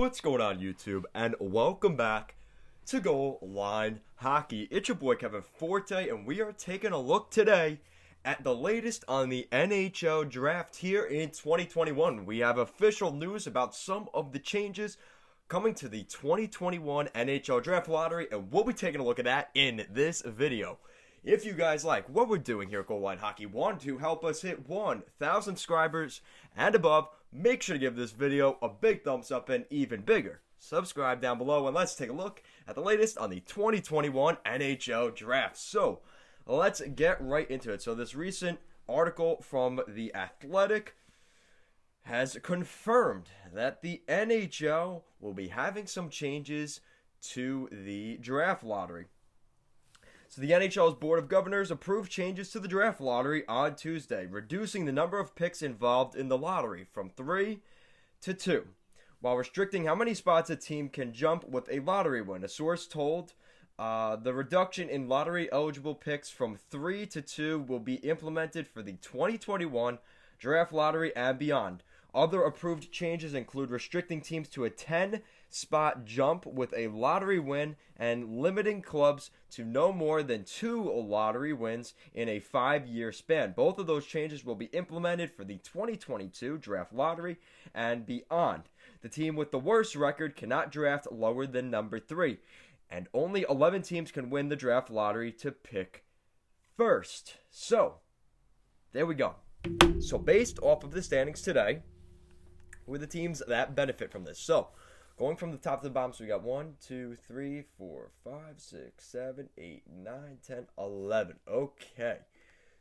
What's going on, YouTube? And welcome back to Goal Line Hockey. It's your boy Kevin Forte, and we are taking a look today at the latest on the NHL Draft here in 2021. We have official news about some of the changes coming to the 2021 NHL Draft Lottery, and we'll be taking a look at that in this video. If you guys like what we're doing here at Goal Line Hockey, want to help us hit 1,000 subscribers and above, make sure to give this video a big thumbs up and even bigger. Subscribe down below and let's take a look at the latest on the 2021 NHL Draft. So, let's get right into it. So, this recent article from The Athletic has confirmed that the NHL will be having some changes to the draft lottery. So the NHL's Board of Governors approved changes to the draft lottery on Tuesday, reducing the number of picks involved in the lottery from 3 to 2, while restricting how many spots a team can jump with a lottery win. A source told the reduction in lottery-eligible picks from 3 to 2 will be implemented for the 2021 draft lottery and beyond. Other approved changes include restricting teams to a 10-spot jump with a lottery win and limiting clubs to no more than 2 lottery wins in a 5-year span. Both of those changes will be implemented for the 2022 draft lottery and beyond. The team with the worst record cannot draft lower than number 3, and only 11 teams can win the draft lottery to pick first. So, there we go. So, based off of the standings today, who are the teams that benefit from this? So, going from the top to the bottom, so we got 1, 2, 3, 4, 5, 6, 7, 8, 9, 10, 11. Okay.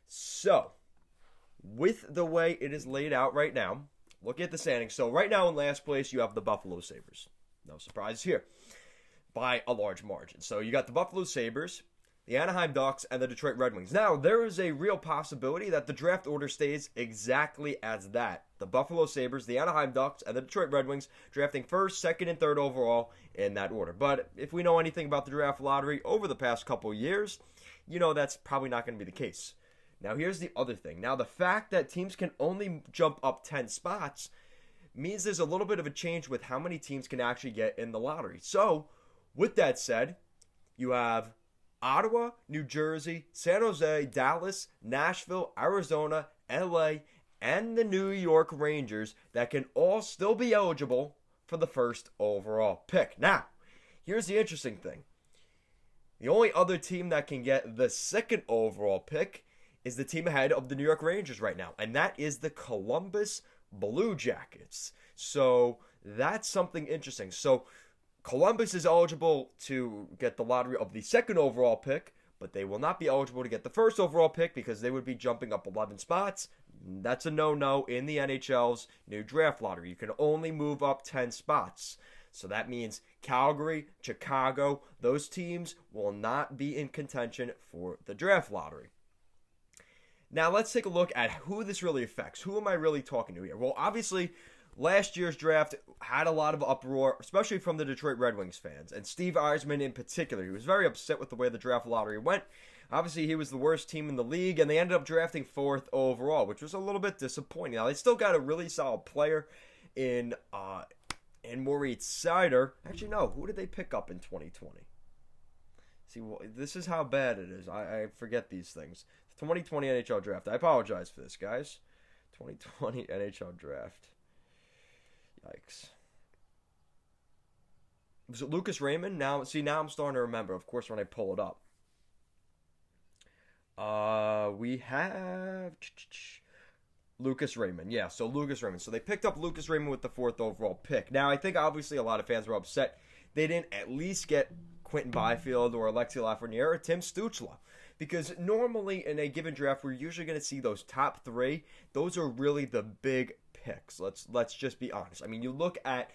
So, with the way it is laid out right now, look at the standings. So, right now in last place, you have the Buffalo Sabres. No surprise here. By a large margin. So, you got the Buffalo Sabres, the Anaheim Ducks, and the Detroit Red Wings. Now, there is a real possibility that the draft order stays exactly as that. The Buffalo Sabres, the Anaheim Ducks, and the Detroit Red Wings drafting first, second, and third overall in that order. But if we know anything about the draft lottery over the past couple years, you know that's probably not going to be the case. Now, here's the other thing. Now, the fact that teams can only jump up 10 spots means there's a little bit of a change with how many teams can actually get in the lottery. So, with that said, you have Ottawa, New Jersey, San Jose, Dallas, Nashville, Arizona, LA, and the New York Rangers that can all still be eligible for the first overall pick. Now, here's the interesting thing. The only other team that can get the second overall pick is the team ahead of the New York Rangers right now, and that is the Columbus Blue Jackets. So, that's something interesting. So, Columbus is eligible to get the lottery of the second overall pick, but they will not be eligible to get the first overall pick because they would be jumping up 11 spots. That's a no-no in the NHL's new draft lottery. You can only move up 10 spots. So that means Calgary, Chicago, those teams will not be in contention for the draft lottery. Now let's take a look at who this really affects. Who am I really talking to here? Well, obviously, last year's draft had a lot of uproar, especially from the Detroit Red Wings fans, and Steve Yzerman in particular. He was very upset with the way the draft lottery went. Obviously, he was the worst team in the league, and they ended up drafting 4th overall, which was a little bit disappointing. Now, they still got a really solid player in Moritz Seider. Actually, no. Who did they pick up in 2020? See, well, this is how bad it is. I forget these things. 2020 NHL Draft. I apologize for this, guys. 2020 NHL Draft. Yikes. Was it Lucas Raymond? Now I'm starting to remember, of course, when I pull it up. We have Lucas Raymond. Yeah, so Lucas Raymond. So they picked up Lucas Raymond with the 4th overall pick. Now, I think obviously a lot of fans were upset they didn't at least get Quentin Byfield or Alexi Lafreniere or Tim Stützle. Because normally in a given draft, we're usually going to see those top 3. Those are really the big picks. Let's just be honest. I mean, you look at,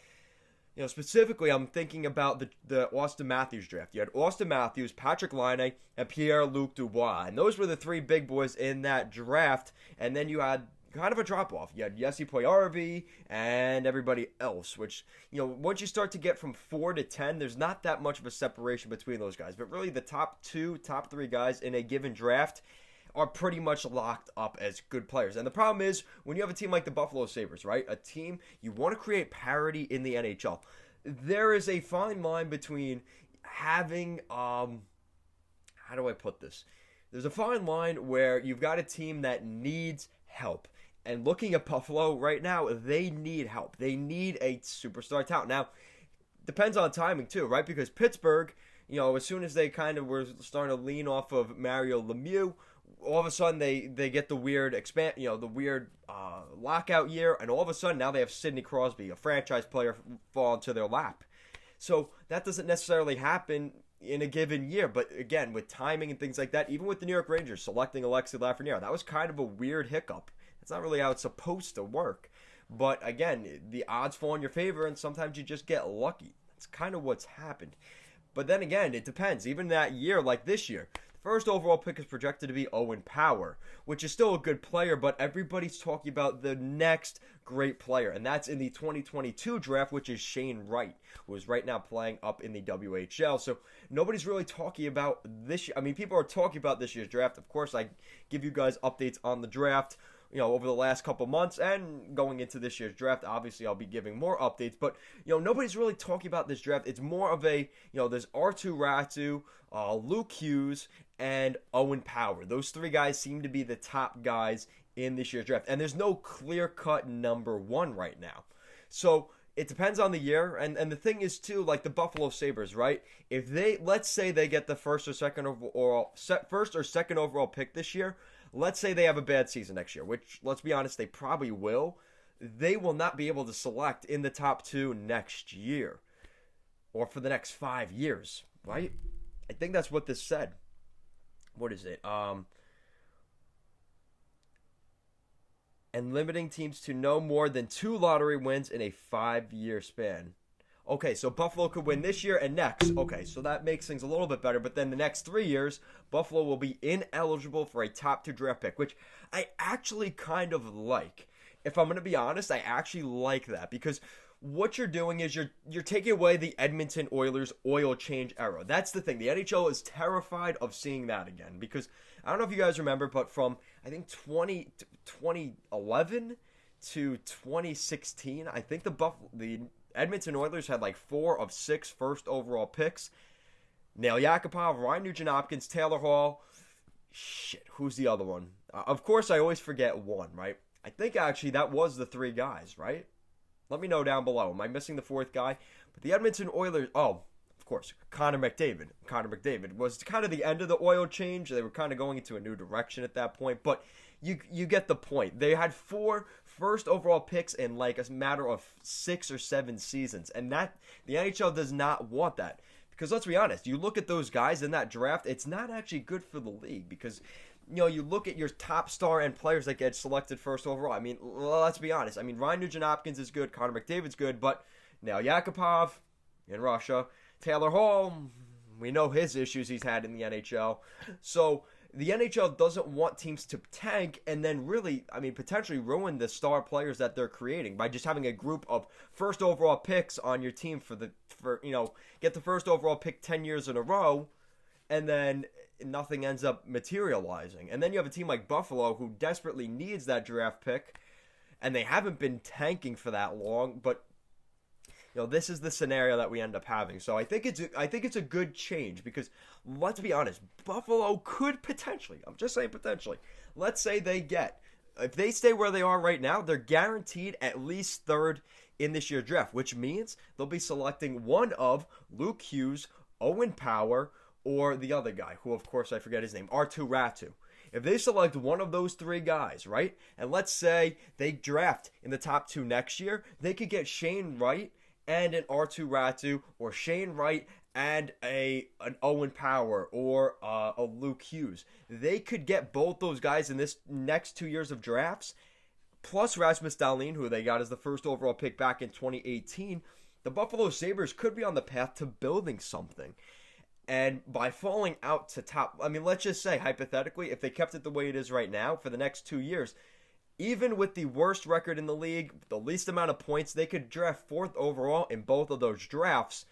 specifically, I'm thinking about the Austin Matthews draft. You had Austin Matthews, Patrick Laine, and Pierre-Luc Dubois. And those were the 3 big boys in that draft. And then you had kind of a drop-off. You had Jesse Puljujärvi and everybody else, which, once you start to get from 4 to 10, there's not that much of a separation between those guys. But really, the top 3 guys in a given draft are pretty much locked up as good players. And the problem is, when you have a team like the Buffalo Sabres, right? A team, you want to create parity in the NHL. there is a fine line between having how do I put this? There's a fine line where you've got a team that needs help. And looking at Buffalo right now, they need help. They need a superstar talent. Now, depends on timing too, right? Because Pittsburgh, as soon as they kind of were starting to lean off of Mario Lemieux, all of a sudden they get the weird lockout year, and all of a sudden now they have Sidney Crosby, a franchise player, fall into their lap. So that doesn't necessarily happen in a given year, but again, with timing and things like that, even with the New York Rangers selecting Alexi Lafreniere, that was kind of a weird hiccup. It's not really how it's supposed to work. But again, the odds fall in your favor, and sometimes you just get lucky. That's kind of what's happened. But then again, it depends. Even that year, like this year, the first overall pick is projected to be Owen Power, which is still a good player, but everybody's talking about the next great player, and that's in the 2022 draft, which is Shane Wright, who is right now playing up in the WHL. So nobody's really talking about this year. I mean, people are talking about this year's draft. Of course, I give you guys updates on the draft over the last couple months, and going into this year's draft, obviously I'll be giving more updates, but, nobody's really talking about this draft. It's more of a, there's Arttu Räty, Luke Hughes, and Owen Power. Those three guys seem to be the top guys in this year's draft, and there's no clear-cut number one right now. So it depends on the year, and the thing is, too, like the Buffalo Sabres, right? If let's say they get the first or second overall pick this year, let's say they have a bad season next year, which, let's be honest, they probably will. They will not be able to select in the top two next year or for the next 5 years, right? I think that's what this said. What is it? And limiting teams to no more than 2 lottery wins in a 5-year span. Okay, so Buffalo could win this year and next. Okay, so that makes things a little bit better. But then the next 3 years, Buffalo will be ineligible for a top 2 draft pick, which I actually kind of like. If I'm going to be honest, I actually like that, because what you're doing is you're taking away the Edmonton Oilers oil change era. That's the thing. The NHL is terrified of seeing that again, because I don't know if you guys remember, but from, I think, 2011 to 2016, I think the Edmonton Oilers had like 4 of 6 first overall picks. Nail Yakupov, Ryan Nugent-Hopkins, Taylor Hall. Shit, who's the other one? Of course, I always forget one, right? I think actually that was the 3 guys, right? Let me know down below. Am I missing the 4th guy? But the Edmonton Oilers, of course, Connor McDavid. Connor McDavid was kind of the end of the oil change. They were kind of going into a new direction at that point, but you get the point. They had 4 first overall picks in like a matter of 6 or 7 seasons, and that the NHL does not want that, because let's be honest, you look at those guys in that draft, it's not actually good for the league, because you look at your top star and players that get selected first overall. I mean, let's be honest. I mean, Ryan Nugent-Hopkins is good, Connor McDavid's good, but now Yakupov in Russia, Taylor Hall, we know his issues he's had in the NHL. So the NHL doesn't want teams to tank and then really, potentially ruin the star players that they're creating by just having a group of first overall picks on your team get the first overall pick 10 years in a row, and then nothing ends up materializing. And then you have a team like Buffalo who desperately needs that draft pick, and they haven't been tanking for that long, but this is the scenario that we end up having. So I think it's a good change, because let's be honest, Buffalo could potentially, I'm just saying potentially, let's say if they stay where they are right now, they're guaranteed at least 3rd in this year's draft, which means they'll be selecting one of Luke Hughes, Owen Power, or the other guy, who of course I forget his name, Arttu Räty. If they select one of those 3 guys, right, and let's say they draft in the top 2 next year, they could get Shane Wright and an Arttu Räty, or Shane Wright and an Owen Power, or a Luke Hughes. They could get both those guys in this next 2 years of drafts, plus Rasmus Dahlin, who they got as the first overall pick back in 2018. The Buffalo Sabres could be on the path to building something. And by falling out to top, let's just say, hypothetically, if they kept it the way it is right now for the next 2 years, even with the worst record in the league, the least amount of points, they could draft 4th overall in both of those drafts,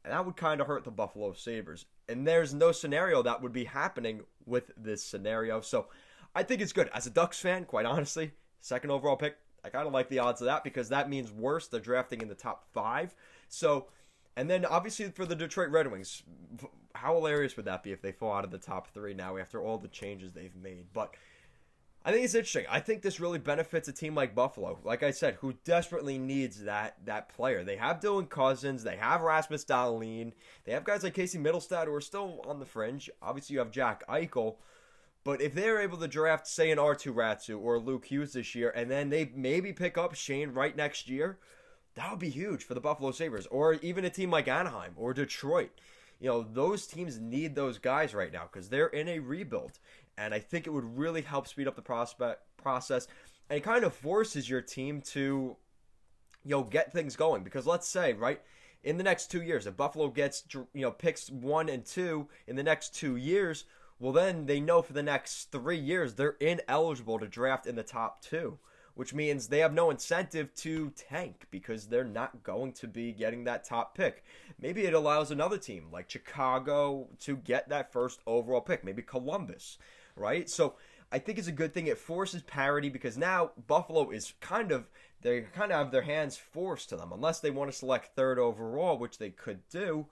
and that would kind of hurt the Buffalo Sabres. And there's no scenario that would be happening with this scenario. So I think it's good. As a Ducks fan, quite honestly, 2nd overall pick, I kind of like the odds of that because that means worse. They're drafting in the top 5. So, and then obviously for the Detroit Red Wings, how hilarious would that be if they fall out of the top 3 now after all the changes they've made? But I think it's interesting. I think this really benefits a team like Buffalo, like I said, who desperately needs that player. They have Dylan Cousins. They have Rasmus Dahlin. They have guys like Casey Middlestad who are still on the fringe. Obviously, you have Jack Eichel. But if they're able to draft, say, an R2 Ratsu or Luke Hughes this year, and then they maybe pick up Shane Wright next year, that would be huge for the Buffalo Sabres. Or even a team like Anaheim or Detroit. You know, those teams need those guys right now because they're in a rebuild. And I think it would really help speed up the process. And it kind of forces your team to, get things going. Because let's say, right, in the next 2 years, if Buffalo gets, picks 1 and 2 in the next 2 years, well, then they know for the next 3 years they're ineligible to draft in the top 2. Which means they have no incentive to tank because they're not going to be getting that top pick. Maybe it allows another team like Chicago to get that first overall pick. Maybe Columbus, right? So I think it's a good thing. It forces parity because now Buffalo is they have their hands forced to them unless they want to select 3rd overall, which they could do.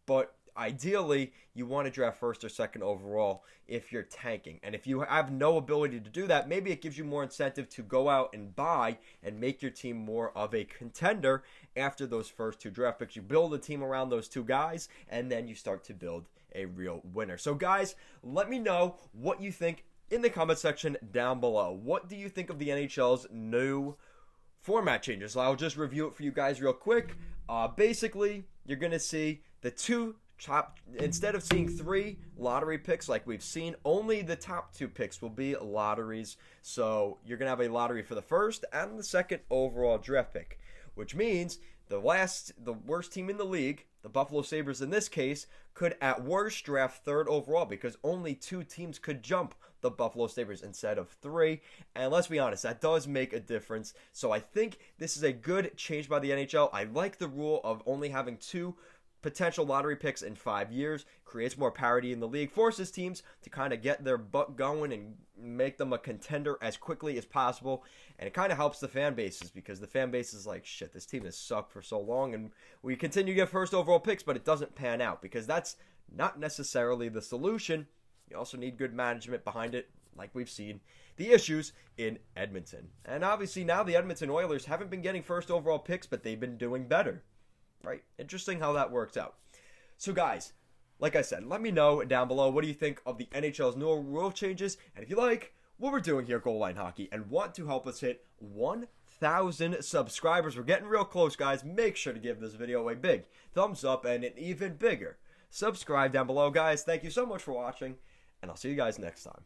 But ideally, you want to draft 1st or 2nd overall if you're tanking. And if you have no ability to do that, maybe it gives you more incentive to go out and buy and make your team more of a contender after those first 2 draft picks. You build a team around those 2 guys, and then you start to build a real winner. So, guys, let me know what you think in the comment section down below. What do you think of the NHL's new format changes? I'll just review it for you guys real quick. Basically, you're going to see the 2 top, instead of seeing 3 lottery picks like we've seen, only the top 2 picks will be lotteries. So you're going to have a lottery for the 1st and the 2nd overall draft pick, which means the worst team in the league, the Buffalo Sabres in this case, could at worst draft 3rd overall because only 2 teams could jump the Buffalo Sabres instead of 3. And let's be honest, that does make a difference. So I think this is a good change by the NHL. I like the rule of only having 2 potential lottery picks in 5 years, creates more parity in the league, forces teams to kind of get their butt going and make them a contender as quickly as possible. And it kind of helps the fan bases because the fan base is like, shit, this team has sucked for so long and we continue to get 1st overall picks, but it doesn't pan out because that's not necessarily the solution. You also need good management behind it, like we've seen the issues in Edmonton. And obviously now the Edmonton Oilers haven't been getting 1st overall picks, but they've been doing better. Right? Interesting how that works out. So guys, like I said, let me know down below what do you think of the NHL's new rule changes, and if you like what we're doing here at Goal Line Hockey and want to help us hit 1,000 subscribers, we're getting real close, guys. Make sure to give this video a big thumbs up and an even bigger subscribe down below, guys. Thank you so much for watching, and I'll see you guys next time.